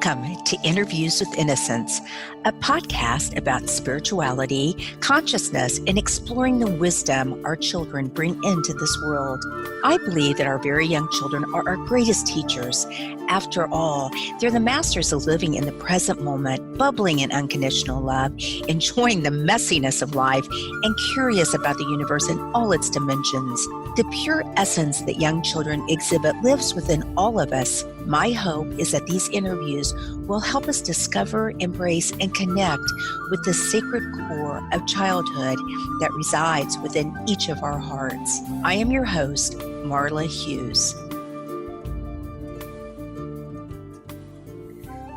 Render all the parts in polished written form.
Welcome to Interviews with Innocence, a podcast about spirituality, consciousness, and exploring the wisdom our children bring into this world. I believe that our very young children are our greatest teachers. After all, they're the masters of living in the present moment, bubbling in unconditional love, enjoying the messiness of life, and curious about the universe in all its dimensions. The pure essence that young children exhibit lives within all of us. My hope is that these interviews will help us discover, embrace, and connect with the sacred core of childhood that resides within each of our hearts. I am your host, Marla Hughes.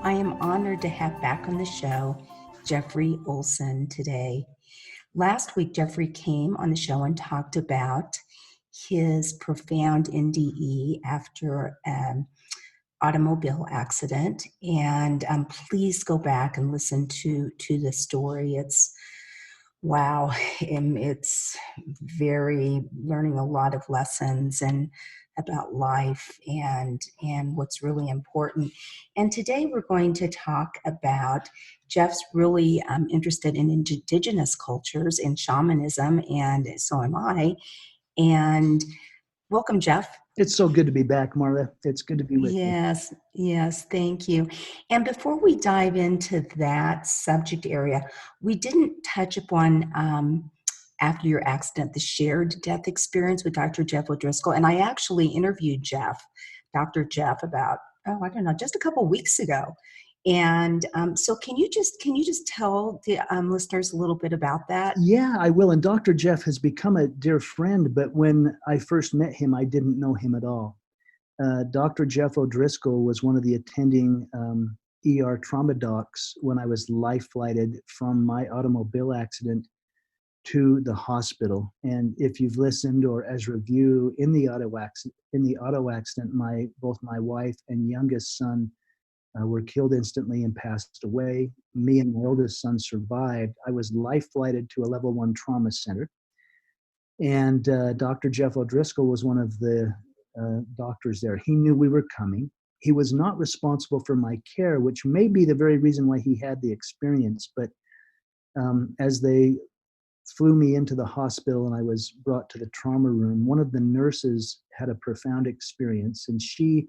I am honored to have back on the show Jeffery Olsen today. Last week, Jeffery came on the show and talked about his profound NDE after an automobile accident. And please go back and listen to the story. It's wow. It's very learning a lot of lessons and about life and what's really important. And today we're going to talk about Jeff's really interested in Indigenous cultures and shamanism, and so am I. And welcome, Jeff. It's so good to be back, Marla. It's good to be with you. Yes, thank you. And before we dive into that subject area, we didn't touch upon, after your accident, the shared death experience with Dr. Jeff ODriscoll. And I actually interviewed Dr. Jeff about, just a couple weeks ago. And so can you just tell the listeners a little bit about that? Yeah, I will. And Dr. Jeff has become a dear friend, but when I first met him, I didn't know him at all. Dr. Jeff ODriscoll was one of the attending ER trauma docs when I was life flighted from my automobile accident to the hospital. And if you've listened or as review in the auto accident, both my wife and youngest son were killed instantly and passed away. Me and my oldest son survived. I was life flighted to a level 1 trauma center. And Dr. Jeff ODriscoll was one of the doctors there. He knew we were coming. He was not responsible for my care, which may be the very reason why he had the experience. But as they flew me into the hospital and I was brought to the trauma room, one of the nurses had a profound experience, and she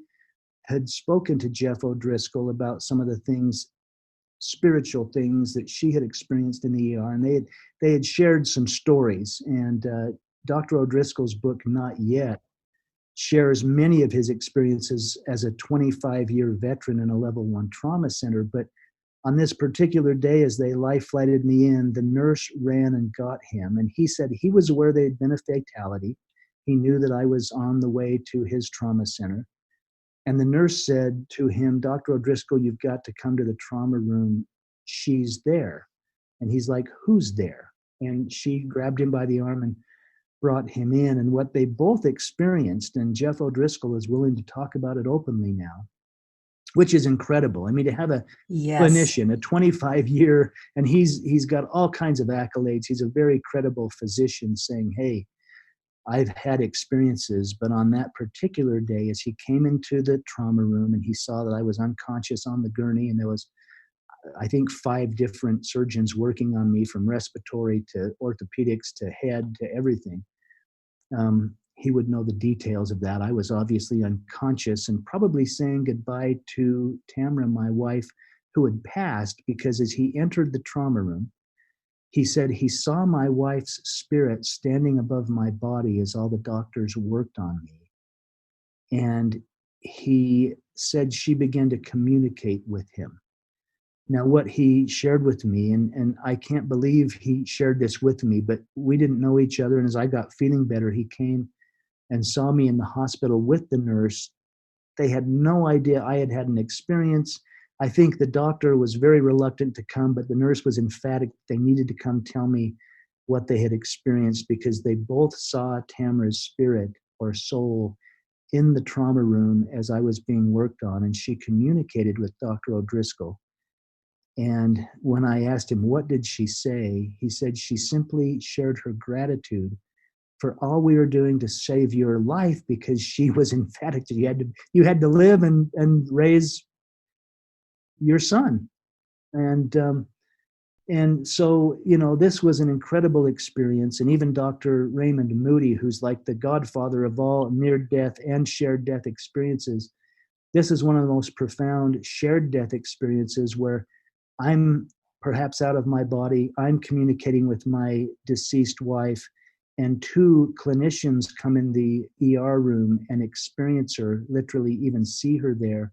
had spoken to Jeff ODriscoll about some of the things, spiritual things that she had experienced in the ER, and they had shared some stories. And Dr. ODriscoll's book, Not Yet, shares many of his experiences as a 25-year veteran in a level 1 trauma center. But on this particular day, as they life flighted me in, the nurse ran and got him, and he said he was aware there had been a fatality. He knew that I was on the way to his trauma center. And the nurse said to him, Dr. ODriscoll, you've got to come to the trauma room. She's there. And he's like, who's there? And she grabbed him by the arm and brought him in. And what they both experienced, and Jeff ODriscoll is willing to talk about it openly now, which is incredible. I mean, to have a clinician, a 25-year, and he's got all kinds of accolades. He's a very credible physician saying, hey, I've had experiences, but on that particular day, as he came into the trauma room and he saw that I was unconscious on the gurney, and there was, I think, 5 different surgeons working on me, from respiratory to orthopedics to head to everything. He would know the details of that. I was obviously unconscious and probably saying goodbye to Tamara, my wife, who had passed, because as he entered the trauma room, he said he saw my wife's spirit standing above my body as all the doctors worked on me. And he said she began to communicate with him. Now, what he shared with me, and I can't believe he shared this with me, but we didn't know each other. And as I got feeling better, he came and saw me in the hospital with the nurse. They had no idea I had had an experience. I think the doctor was very reluctant to come, but the nurse was emphatic they needed to come tell me what they had experienced, because they both saw Tamara's spirit or soul in the trauma room as I was being worked on, and she communicated with Dr. ODriscoll. And when I asked him, what did she say? He said she simply shared her gratitude for all we were doing to save your life, because she was emphatic that you had to live and raise your son. And so, this was an incredible experience. And even Dr. Raymond Moody, who's like the godfather of all near-death and shared-death experiences, this is one of the most profound shared-death experiences where I'm perhaps out of my body, I'm communicating with my deceased wife, and two clinicians come in the ER room and experience her, literally even see her there,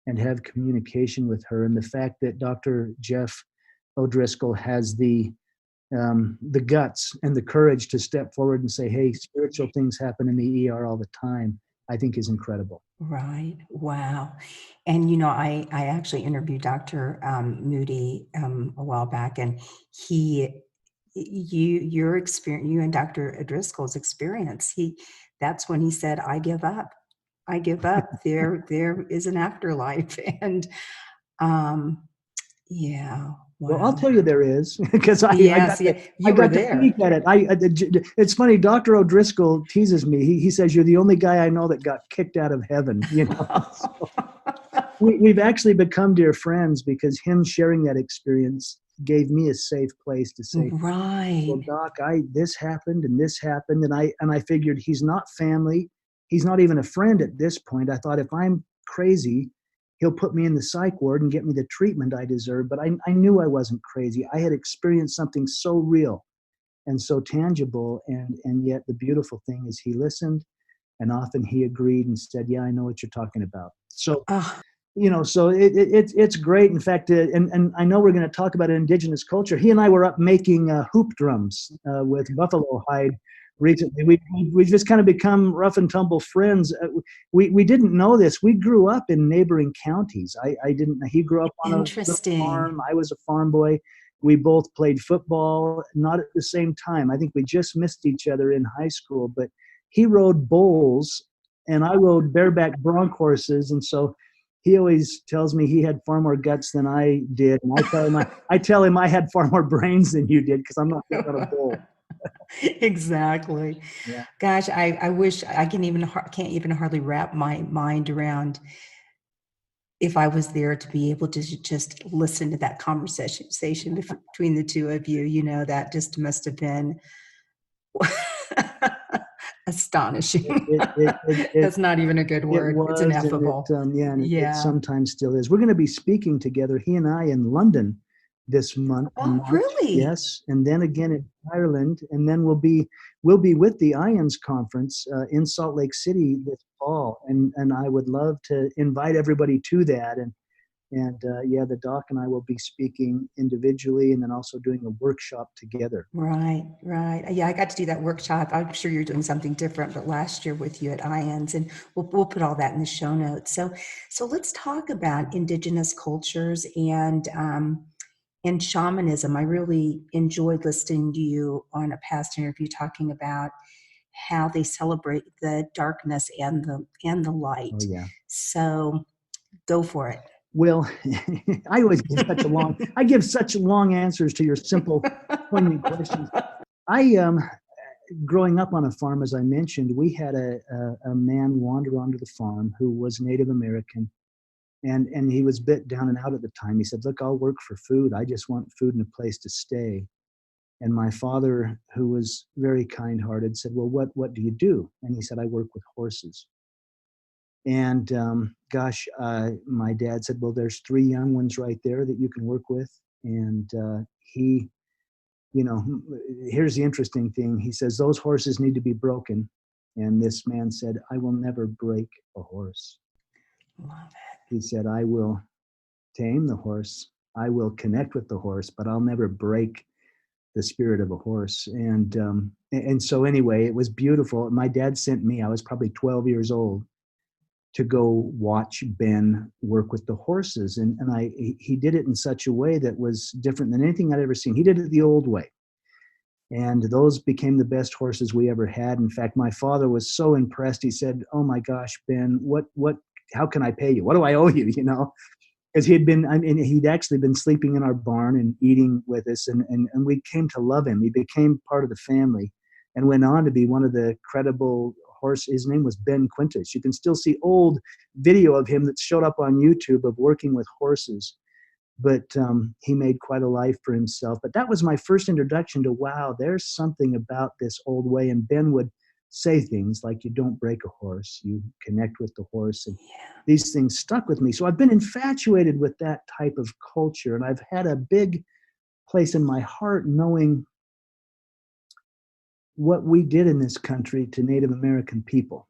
and have communication with her. And the fact that Dr. Jeff O'Driscoll has the guts and the courage to step forward and say, hey, spiritual things happen in the ER all the time, I think is incredible. Right. Wow. And, I actually interviewed Dr. Moody a while back, and your experience, you and Dr. O'Driscoll's experience, that's when he said, I give up. I give up. There is an afterlife. And, yeah. Wow. Well, I'll tell you there is, because I got to peek at it. It's funny, Dr. O'Driscoll teases me. He says, you're the only guy I know that got kicked out of heaven. So we've actually become dear friends because him sharing that experience gave me a safe place to say, right. Well, Doc, this happened and this happened. And I figured he's not family. He's not even a friend at this point. I thought if I'm crazy, he'll put me in the psych ward and get me the treatment I deserve. But I knew I wasn't crazy. I had experienced something so real and so tangible. And yet the beautiful thing is he listened, and often he agreed and said, yeah, I know what you're talking about. So, so it's great. In fact, and I know we're going to talk about Indigenous culture. He and I were up making hoop drums with buffalo hide recently. We've just kind of become rough and tumble friends. We didn't know this. We grew up in neighboring counties. I didn't. He grew up on a little farm. I was a farm boy. We both played football, not at the same time. I think we just missed each other in high school. But he rode bulls, and I rode bareback bronc horses, and so he always tells me he had far more guts than I did, and I tell him I had far more brains than you did because I'm not on a bull. Exactly. Yeah. Gosh, I wish I can't even hardly wrap my mind around if I was there to be able to just listen to that conversation between the two of you. That just must have been astonishing. That's not even a good word. It's ineffable. It sometimes still is. We're going to be speaking together, he and I, in London this month. Oh, really? Yes, and then again in Ireland, and then we'll be with the IONS conference in Salt Lake City this fall, and I would love to invite everybody to that. And the doc and I will be speaking individually and then also doing a workshop together. Right. Yeah, I got to do that workshop. I'm sure you're doing something different, but last year with you at IONS, and we'll put all that in the show notes. So let's talk about Indigenous cultures and shamanism. I really enjoyed listening to you on a past interview talking about how they celebrate the darkness and the light. Oh, yeah. So go for it. Well, I always give such long answers to your simple, poignant questions. Growing up on a farm, as I mentioned, we had a man wander onto the farm who was Native American, and he was bit down and out at the time. He said, look, I'll work for food. I just want food and a place to stay. And my father, who was very kind-hearted, said, well, what do you do? And he said, I work with horses. And my dad said, well, there's 3 young ones right there that you can work with. And he, here's the interesting thing. He says, those horses need to be broken. And this man said, I will never break a horse. Love it. He said, I will tame the horse. I will connect with the horse, but I'll never break the spirit of a horse. And so anyway, it was beautiful. My dad sent me, I was probably 12 years old, to go watch Ben work with the horses. And he did it in such a way that was different than anything I'd ever seen. He did it the old way. And those became the best horses we ever had. In fact, my father was so impressed. He said, oh my gosh, Ben, how can I pay you? What do I owe you? Because he'd actually been sleeping in our barn and eating with us. And we came to love him. He became part of the family and went on to be one of the credible horse. His name was Ben Quintus. You can still see old video of him that showed up on YouTube of working with horses. but he made quite a life for himself. But that was my first introduction to, wow, there's something about this old way. And Ben would say things like, you don't break a horse, you connect with the horse. And these things stuck with me. So I've been infatuated with that type of culture. And I've had a big place in my heart knowing what we did in this country to Native American people,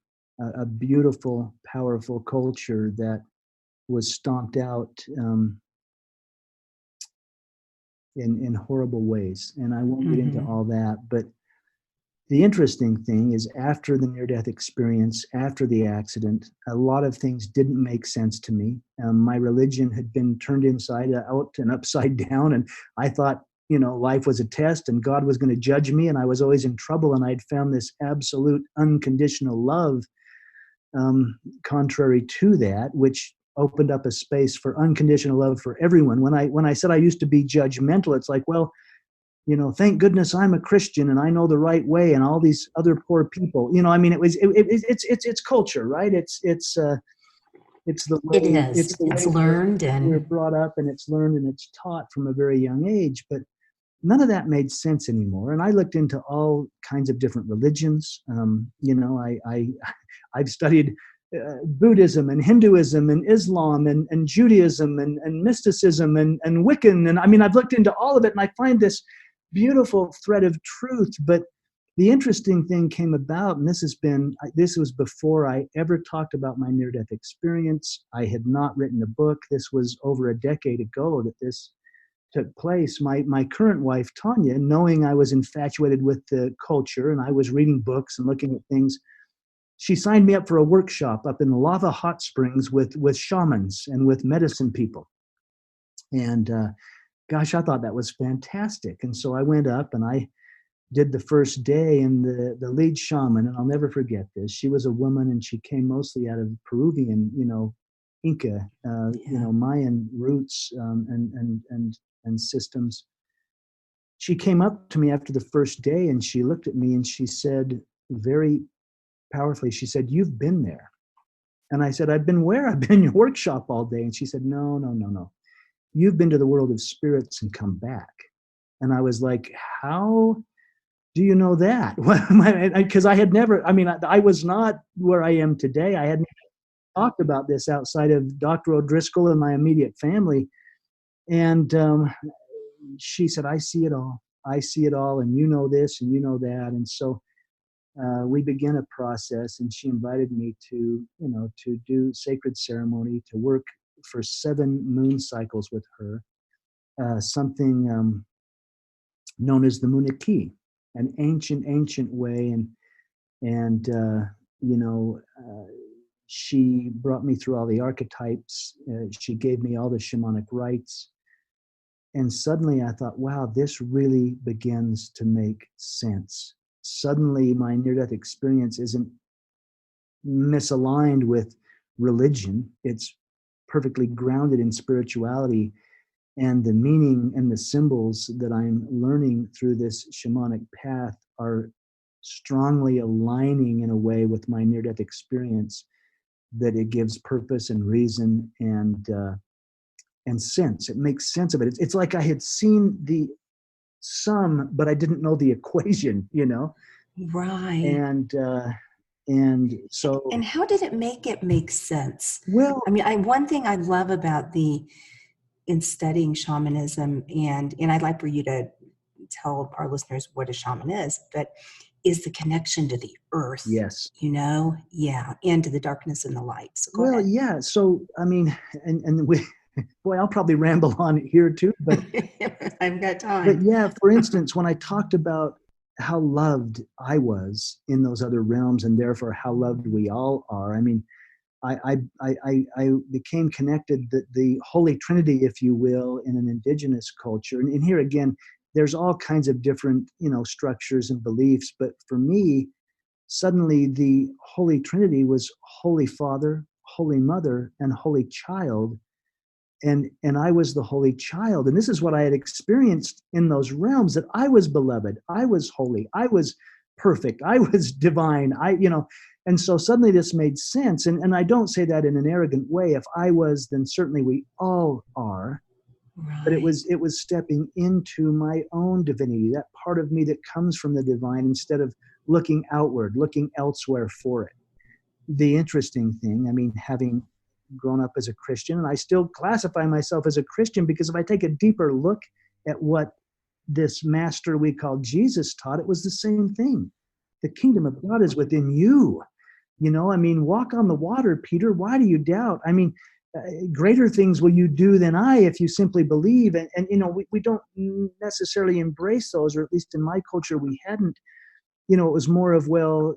a beautiful, powerful culture that was stomped out in horrible ways. And I won't get into all that, but the interesting thing is, after the near-death experience, after the accident, a lot of things didn't make sense to me. My religion had been turned inside out and upside down, and I thought, life was a test and God was going to judge me, and I was always in trouble, and I'd found this absolute unconditional love contrary to that, which opened up a space for unconditional love for everyone. When I said I used to be judgmental, it's like, well, thank goodness I'm a Christian and I know the right way, and all these other poor people, it's culture, right? It's the way, It is. It's learned we're brought up, and it's learned and it's taught from a very young age. But none of that made sense anymore. And I looked into all kinds of different religions. I've studied Buddhism and Hinduism and Islam and Judaism and mysticism and Wiccan. And I mean, I've looked into all of it, and I find this beautiful thread of truth. But the interesting thing came about, and this was before I ever talked about my near-death experience. I had not written a book. This was over a decade ago that this took place. My current wife, Tanya, knowing I was infatuated with the culture and I was reading books and looking at things, she signed me up for a workshop up in the lava hot springs with shamans and with medicine people. And gosh, I thought that was fantastic. And so I went up and I did the first day, and the lead shaman, and I'll never forget this, she was a woman, and she came mostly out of Peruvian, Inca, Mayan roots and systems. She came up to me after the first day, and she looked at me and she said very powerfully, she said, "You've been there." And I said, "I've been where?" "I've been in your workshop all day." And she said, No. "You've been to the world of spirits and come back." And I was like, "How do you know that?" Because I had never, I was not where I am today. I hadn't talked about this outside of Dr. O'Driscoll and my immediate family. And she said, "I see it all. I see it all. And you know this and you know that." And so we began a process, and she invited me to do sacred ceremony, to work for 7 moon cycles with her, something known as the Muniki, an ancient way. And she brought me through all the archetypes. She gave me all the shamanic rites. And suddenly I thought, wow, this really begins to make sense. Suddenly my near-death experience isn't misaligned with religion. It's perfectly grounded in spirituality, and the meaning and the symbols that I'm learning through this shamanic path are strongly aligning in a way with my near-death experience that it gives purpose and reason and sense. It makes sense of it. It's like I had seen the sum, but I didn't know the equation, Right. And so. And how did it make sense? Well, One thing I love about in studying shamanism, and I'd like for you to tell our listeners what a shaman is, but is the connection to the earth. Yes. And to the darkness and the light. So go ahead. Yeah. So, and we, boy, I'll probably ramble on here too, but I've got time. But yeah, for instance, when I talked about how loved I was in those other realms, and therefore how loved we all are, I became connected that the Holy Trinity, if you will, in an indigenous culture. And here again, there's all kinds of different, structures and beliefs. But for me, suddenly the Holy Trinity was Holy Father, Holy Mother, and Holy Child. And I was the Holy Child. And this is what I had experienced in those realms, that I was beloved, I was holy, I was perfect, I was divine, and so suddenly this made sense. And I don't say that in an arrogant way. If I was, then certainly we all are. But it Right. was stepping into my own divinity, that part of me that comes from the divine, instead of looking outward, looking elsewhere for it. The interesting thing, I mean, having grown up as a Christian, and I still classify myself as a Christian, because if I take a deeper look at what this master we call Jesus taught, it was the same thing. The kingdom of God is within you. I mean, walk on the water, Peter. Why do you doubt? I mean, greater things will you do than I if you simply believe. And we don't necessarily embrace those, or at least in my culture, we hadn't. It was more of, well,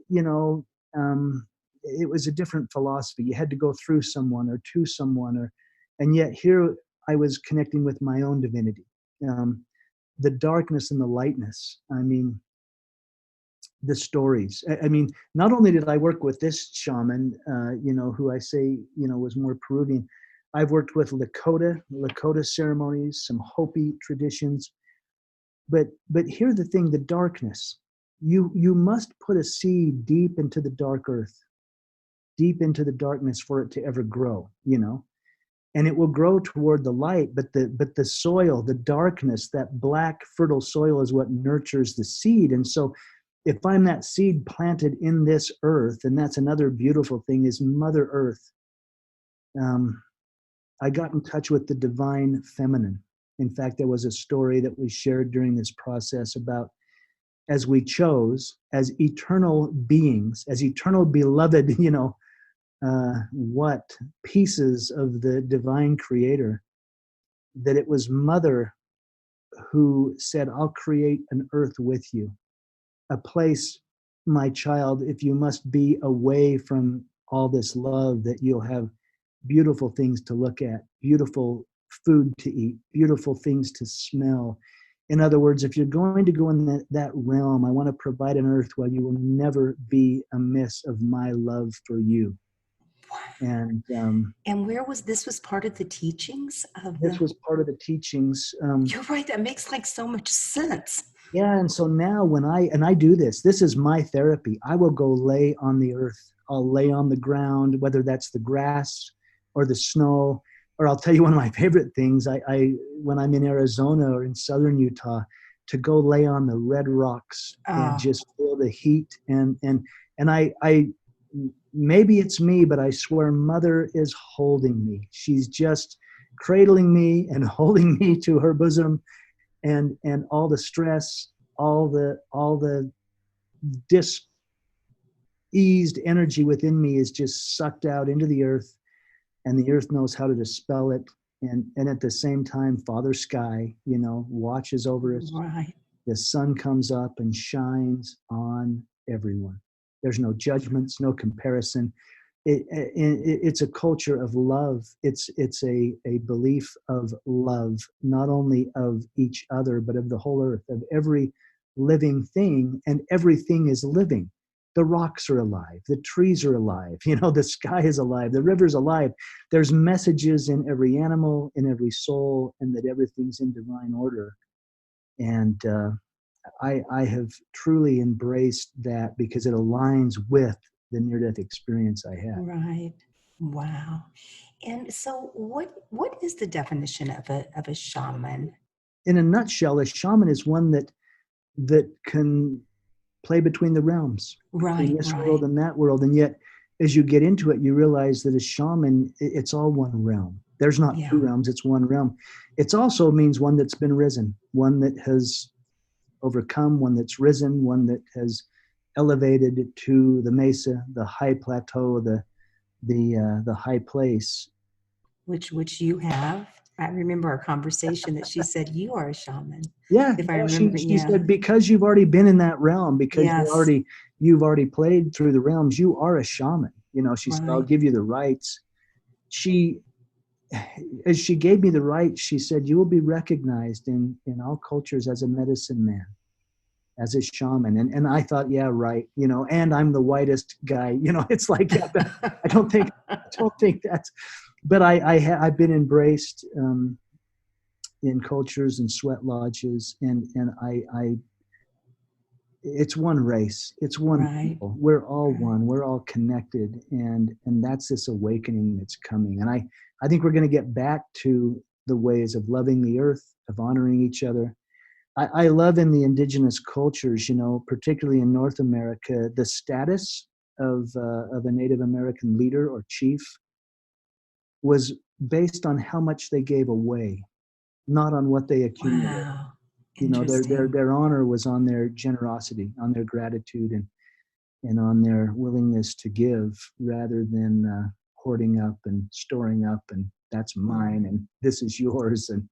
it was a different philosophy. You had to go through someone or to someone, and yet here I was connecting with my own divinity, the darkness and the lightness. I mean, the stories. I mean, not only did I work with this shaman, who I say, was more Peruvian, I've worked with Lakota ceremonies, some Hopi traditions. But here's the thing: the darkness. You must put a seed deep into the dark earth, deep into the darkness, for it to ever grow. And it will grow toward the light. But the soil, the darkness, that black fertile soil, is what nurtures the seed. And so, if I'm that seed planted in this earth, and that's another beautiful thing, is Mother Earth. I got in touch with the divine feminine. In fact, there was a story that we shared during this process about, as we chose, as eternal beings, as eternal beloved, what pieces of the divine creator, that it was Mother who said, I'll create an earth with you, a place, my child, if you must be away from all this love, that you'll have beautiful things to look at, beautiful food to eat, beautiful things to smell. In other words, if you're going to go in that realm, I want to provide an earth where you will never be amiss of my love for you. And And where was this? Was part of the teachings of this the. was part of the teachings. You're right. That makes like so much sense. Yeah, and so now when I do this is my therapy. I will go lay on the earth. I'll lay on the ground, whether that's the grass or the snow. Or I'll tell you one of my favorite things. I when I'm in Arizona or in southern Utah, to go lay on the red rocks and Oh, just feel the heat. And I maybe it's me, but I swear Mother is holding me. She's just cradling me and holding me to her bosom, and all the stress, all the diseased energy within me is just sucked out into the earth, and the earth knows how to dispel it. And at the same time, Father Sky, watches over us. right. The sun comes up and shines on everyone. There's no judgments, no comparison. It's a culture of love. It's a belief of love, not only of each other, but of the whole earth, of every living thing, and everything is living. The rocks are alive, the trees are alive, the sky is alive, the river's alive. There's messages in every animal, in every soul, and that everything's in divine order. And I have truly embraced that, because it aligns with the near-death experience I had. Right. Wow. And so what is the definition of a shaman? In a nutshell, a shaman is one that can play between the realms, between Right, this world right. and that world. And yet, as you get into it, you realize that a shaman, it's all one realm. There's not two Yeah. realms, it's one realm. It also means one that's been risen, one that has overcome, one that's risen, one that has elevated to the mesa, the high plateau, the high place. Which you have. I remember our conversation that she said you are a shaman. Yeah, If I yeah. She remember, she yeah. said, because you've already been in that realm, because Yes. you've already played through the realms, you are a shaman. She said, I'll Right. give you the rights. She As she gave me the rights, she said, you will be recognized in all cultures as a medicine man, as a shaman. And I thought, yeah, right. And I'm the whitest guy. It's like, yeah, I don't think that's, but I've been embraced in cultures and sweat lodges, and I it's one race, it's one Right. people. We're all Right. one, we're all connected, and that's this awakening that's coming. And I think we're going to get back to the ways of loving the earth, of honoring each other. I love in the indigenous cultures, particularly in North America, the status of a Native American leader or chief was based on how much they gave away, not on what they accumulated. Wow. Their honor was on their generosity, on their gratitude, and on their willingness to give, rather than hoarding up and storing up, and that's mine and this is yours. And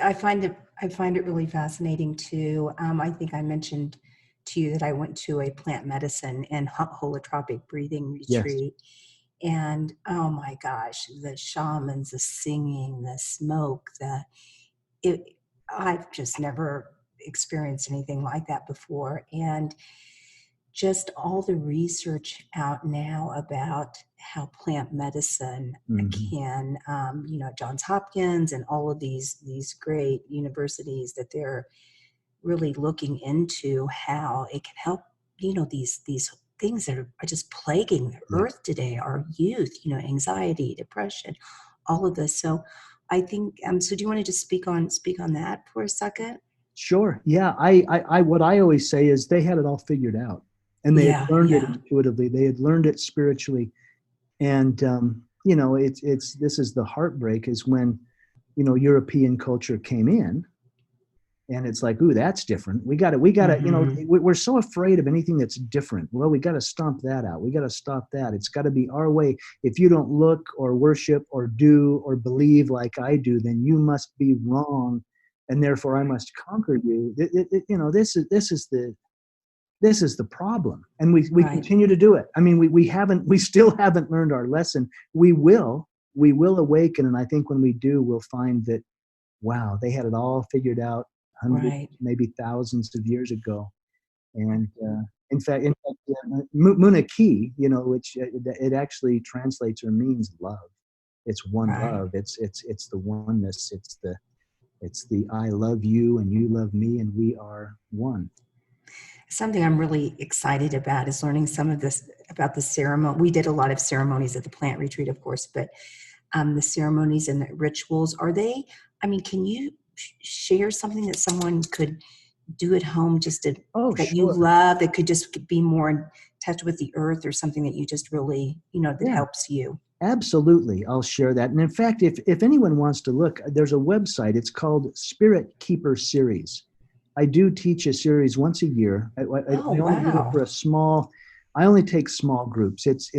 I find it really fascinating too. I think I mentioned to you that I went to a plant medicine and holotropic breathing yes, retreat. And oh my gosh, the shamans, the singing, the smoke, I've just never experienced anything like that before. And just all the research out now about how plant medicine can, Johns Hopkins and all of these great universities, that they're really looking into how it can help, these things that are just plaguing the yeah. earth today, our youth, anxiety, depression, all of this. So I think, so do you want to just speak on that for a second? Sure. Yeah. I what I always say is they had it all figured out, and they had Yeah, learned it yeah, intuitively. They had learned it spiritually, and it's this is the heartbreak, is when European culture came in, and it's like, ooh, that's different. We got to, hmm, we're so afraid of anything that's different. Well, we got to stomp that out. We got to stop that. It's got to be our way. If you don't look or worship or do or believe like I do, then you must be wrong, and therefore I must conquer you. This is the problem, and we right, continue to do it. I mean, we still haven't learned our lesson. We will awaken, and I think when we do, we'll find that, wow, they had it all figured out hundreds, right, maybe thousands of years ago. And Munaki, which it actually translates or means love. It's one right. love. It's the oneness. It's the I love you and you love me and we are one. Something I'm really excited about is learning some of this about the ceremony. We did a lot of ceremonies at the plant retreat, of course, but the ceremonies and the rituals, are they, I mean, can you share something that someone could do at home, Oh, that you sure. love, that could just be more in touch with the earth, or something that you just really, that Yeah. helps you? Absolutely, I'll share that. And in fact, if anyone wants to look, there's a website. It's called Spirit Keeper Series. I do teach a series once a year. Oh, I only do it wow. for a small. I only take small groups. It's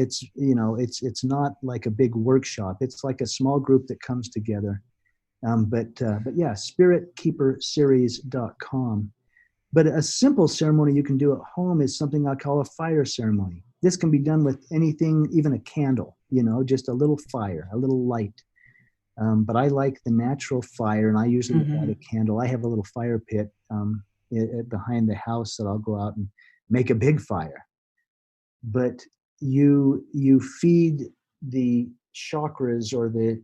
not like a big workshop. It's like a small group that comes together. But yeah, spiritkeeperseries.com. But a simple ceremony you can do at home is something I call a fire ceremony. This can be done with anything, even a candle, just a little fire, a little light. But I like the natural fire, and I usually light Hmm. a candle. I have a little fire pit behind the house that I'll go out and make a big fire. But you feed the chakras, or the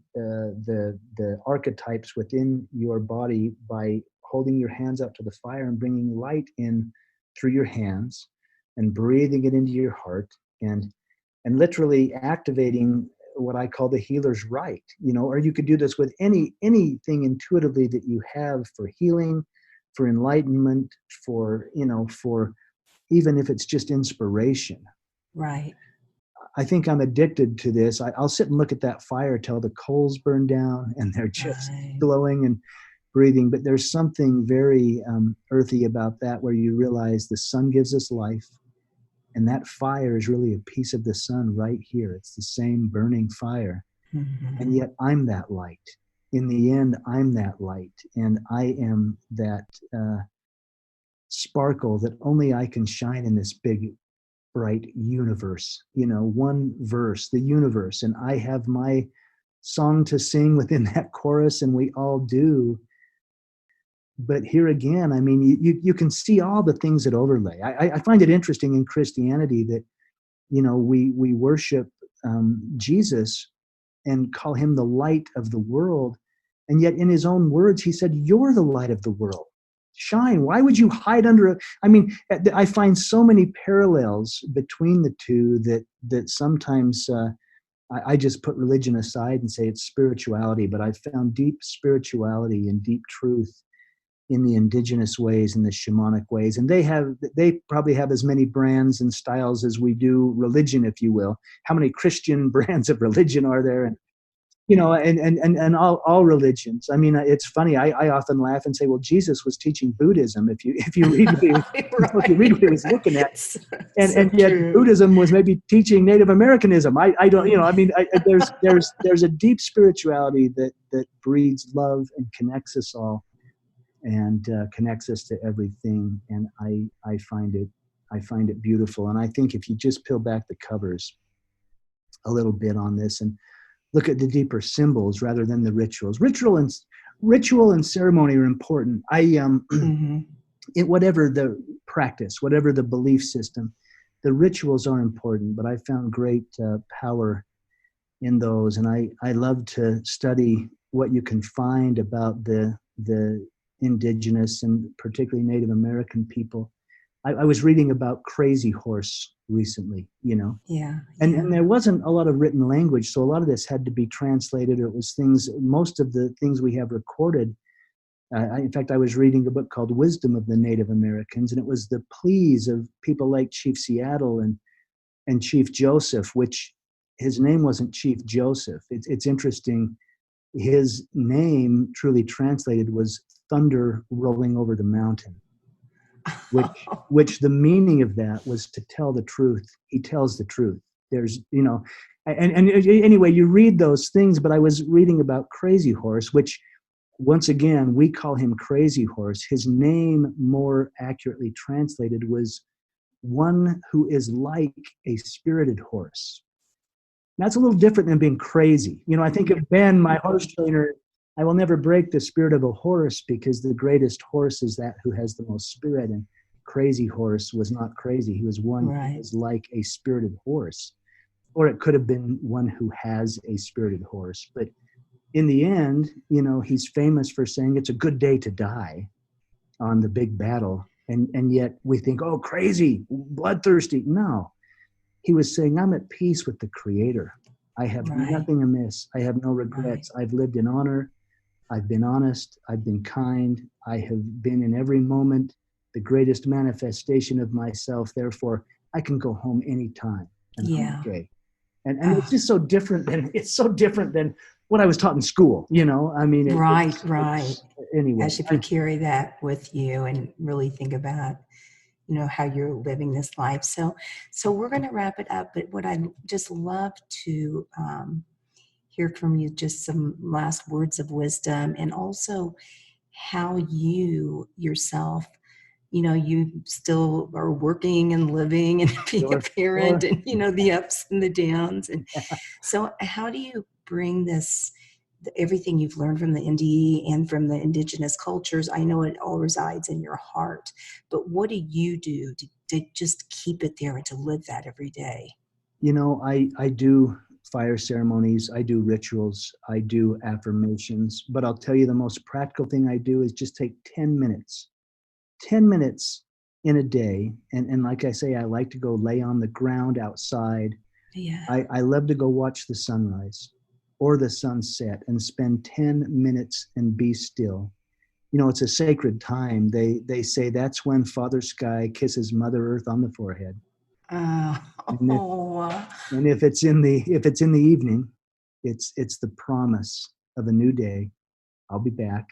archetypes within your body, by holding your hands up to the fire and bringing light in through your hands and breathing it into your heart, and literally activating what I call the healer's right. Or you could do this with anything intuitively that you have for healing, for enlightenment, for even if it's just inspiration. Right, I think I'm addicted to this. I'll sit and look at that fire till the coals burn down and they're just right. glowing and breathing. But there's something very earthy about that, where you realize the sun gives us life, and that fire is really a piece of the sun right here. It's the same burning fire, and Hmm. yet I'm that light. In the end, I'm that light, and I am that sparkle that only I can shine in this big bright universe. One verse, the universe, and I have my song to sing within that chorus, and we all do. But here again, I mean, you can see all the things that overlay. I find it interesting in Christianity that we worship Jesus and call him the light of the world, and yet in his own words he said, you're the light of the world. Shine. Why would you hide under a, I mean, I find so many parallels between the two that sometimes I just put religion aside and say it's spirituality, but I found deep spirituality and deep truth in the indigenous ways and the shamanic ways. And they probably have as many brands and styles as we do religion, if you will. How many Christian brands of religion are there? And and all religions. I mean, it's funny. I often laugh and say, well, Jesus was teaching Buddhism. If you read what he was, if you read what he was looking at, and yet true. Buddhism was maybe teaching Native Americanism. I don't, I mean, there's a deep spirituality that breeds love and connects us all, and connects us to everything. And I find it beautiful. And I think if you just peel back the covers a little bit on this and look at the deeper symbols rather than the rituals. Ritual and ceremony are important. Whatever the practice, whatever the belief system, the rituals are important. But I found great power in those, and I love to study what you can find about the indigenous and particularly Native American people. I was reading about Crazy Horse recently, and there wasn't a lot of written language, so a lot of this had to be translated. It was most of the things we have recorded. In fact, I was reading a book called Wisdom of the Native Americans, and it was the pleas of people like Chief Seattle and Chief Joseph, which his name wasn't Chief Joseph. It's interesting. His name, truly translated, was Thunder Rolling Over the Mountain. Which the meaning of that was to tell the truth. He tells the truth. There's, and anyway, you read those things, but I was reading about Crazy Horse, which once again, we call him Crazy Horse. His name, more accurately translated, was one who is like a spirited horse. That's a little different than being crazy. I think of Ben, my horse trainer. I will never break the spirit of a horse, because the greatest horse is that who has the most spirit. And Crazy Horse was not crazy. He was one who was like a spirited horse. Or it could have been one who has a spirited horse. But in the end, he's famous for saying it's a good day to die on the big battle. And yet we think, oh, crazy, bloodthirsty. No, he was saying, I'm at peace with the Creator. I have nothing amiss. I have no regrets. I've lived in honor. I've been honest. I've been kind. I have been in every moment the greatest manifestation of myself. Therefore, I can go home anytime. And I'm okay. And it's just so different than what I was taught in school. I mean, anyway, as if you carry that with you and really think about, how you're living this life. So we're going to wrap it up. But what I'd just love to hear from you, just some last words of wisdom, and also how you yourself, you still are working and living and being a parent, and the ups and the downs. And so how do you bring this, everything you've learned from the NDE and from the indigenous cultures? I know it all resides in your heart, but what do you do to just keep it there and to live that every day? I do fire ceremonies, I do rituals, I do affirmations, but I'll tell you the most practical thing I do is just take 10 minutes in a day. And like I say, I like to go lay on the ground outside. I love to go watch the sunrise or the sunset and spend 10 minutes and be still. It's a sacred time. They say that's when Father Sky kisses Mother Earth on the forehead. And if it's in the evening, it's the promise of a new day. I'll be back.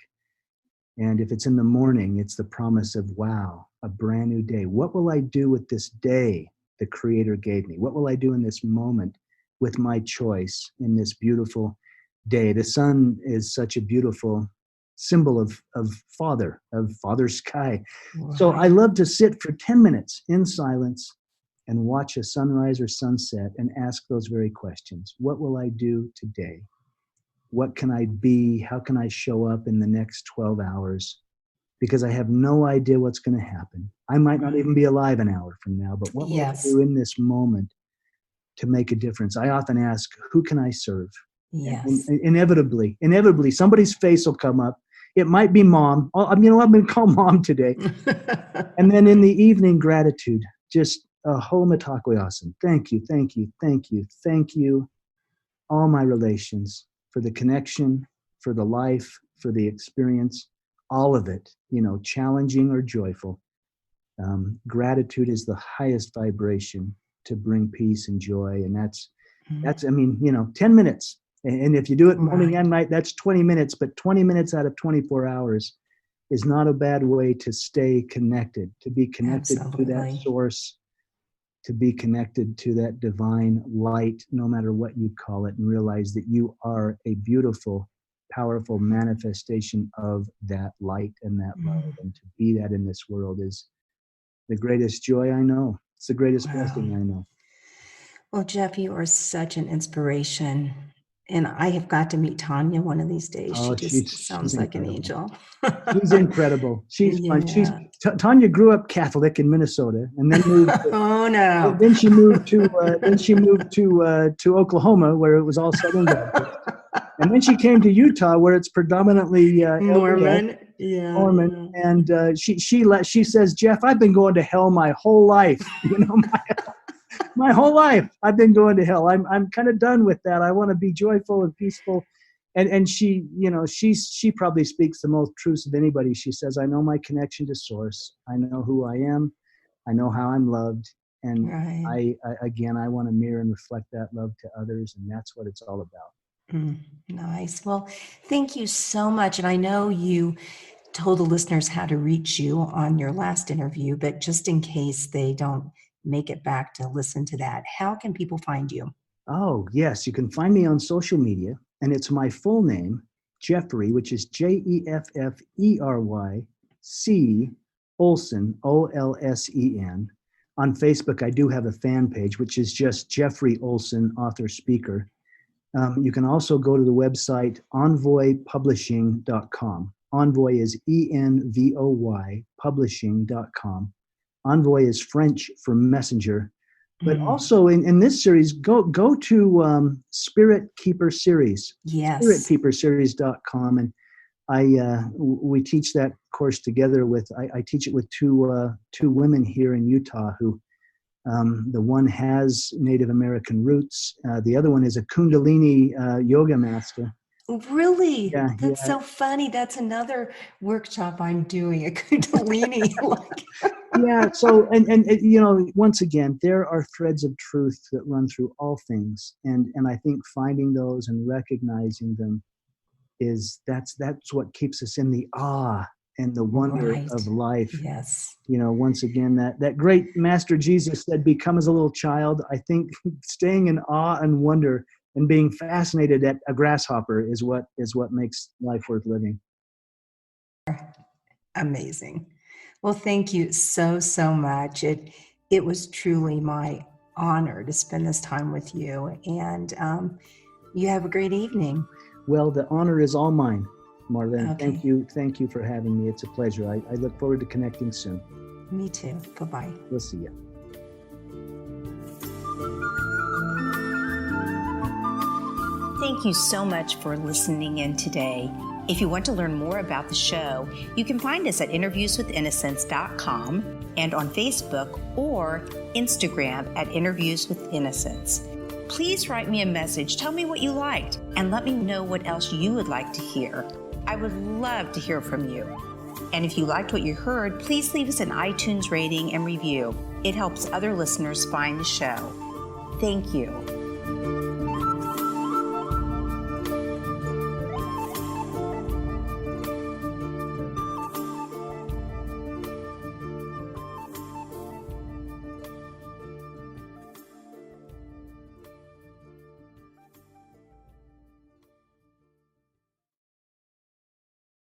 And if it's in the morning, it's the promise of, wow, a brand new day. What will I do with this day the Creator gave me? What will I do in this moment with my choice in this beautiful day? The sun is such a beautiful symbol of Father Sky. Right. So I love to sit for 10 minutes in silence and watch a sunrise or sunset and ask those very questions. What will I do today? What can I be? How can I show up in the next 12 hours? Because I have no idea what's going to happen. I might not even be alive an hour from now, but what will I do in this moment to make a difference? I often ask, who can I serve? Yes. And inevitably, somebody's face will come up. It might be Mom. I'm going to call Mom today. And then in the evening, gratitude. Just Ho Mitakuye Oyasin. Thank you, thank you, thank you, thank you all my relations, for the connection, for the life, for the experience, all of it, challenging or joyful. Gratitude is the highest vibration to bring peace and joy. And that's, 10 minutes. And if you do it morning and night, that's 20 minutes, but 20 minutes out of 24 hours is not a bad way to stay connected, to be connected to that source, to be connected to that divine light, no matter what you call it, and realize that you are a beautiful, powerful manifestation of that light and that love. And to be that in this world is the greatest joy I know. It's the greatest blessing I know. Well, Jeff, you are such an inspiration. And I have got to meet Tanya one of these days. Oh, she just sounds like an angel. She's incredible. She's fun. Tanya grew up Catholic in Minnesota, and then moved. Oh no! Then she moved to Oklahoma, where it was all Southern Baptist, and then she came to Utah, where it's predominantly Mormon. Mormon, and she says, Jeff, I've been going to hell my whole life. My whole life I've been going to hell. I'm kind of done with that. I want to be joyful and peaceful. And she, she probably speaks the most truths of anybody. She says, I know my connection to source. I know who I am. I know how I'm loved. And I want to mirror and reflect that love to others. And that's what it's all about. Nice. Well, thank you so much. And I know you told the listeners how to reach you on your last interview, but just in case they don't make it back to listen to that, how can people find you? Oh, yes. You can find me on social media, and it's my full name, Jeffery, which is Jeffery C. Olsen, Olsen. On Facebook, I do have a fan page, which is just Jeffery Olsen, author speaker. You can also go to the website envoypublishing.com. Envoy is ENVOY, publishing.com. Envoy is French for messenger. But also in this series, go to Spirit Keeper Series. Yes. SpiritKeeperSeries.com. And we teach that course together with, I teach it with two women here in Utah who, the one has Native American roots. The other one is a Kundalini yoga master. Really? Yeah, that's so funny. That's another workshop I'm doing, a Kundalini. Yeah. So, and once again, there are threads of truth that run through all things. And I think finding those and recognizing them that's what keeps us in the awe and the wonder of life. Yes. Once again, that great Master Jesus said, become as a little child. I think staying in awe and wonder and being fascinated at a grasshopper is what makes life worth living. Amazing. Well, thank you so much. It was truly my honor to spend this time with you, and you have a great evening. Well, the honor is all mine, Marlene. Okay. Thank you for having me. It's a pleasure. I look forward to connecting soon. Me too. Bye-bye. We'll see you. Thank you so much for listening in today. If you want to learn more about the show, you can find us at interviewswithinnocence.com and on Facebook or Instagram at Interviews with Innocence. Please write me a message, tell me what you liked, and let me know what else you would like to hear. I would love to hear from you. And if you liked what you heard, please leave us an iTunes rating and review. It helps other listeners find the show. Thank you.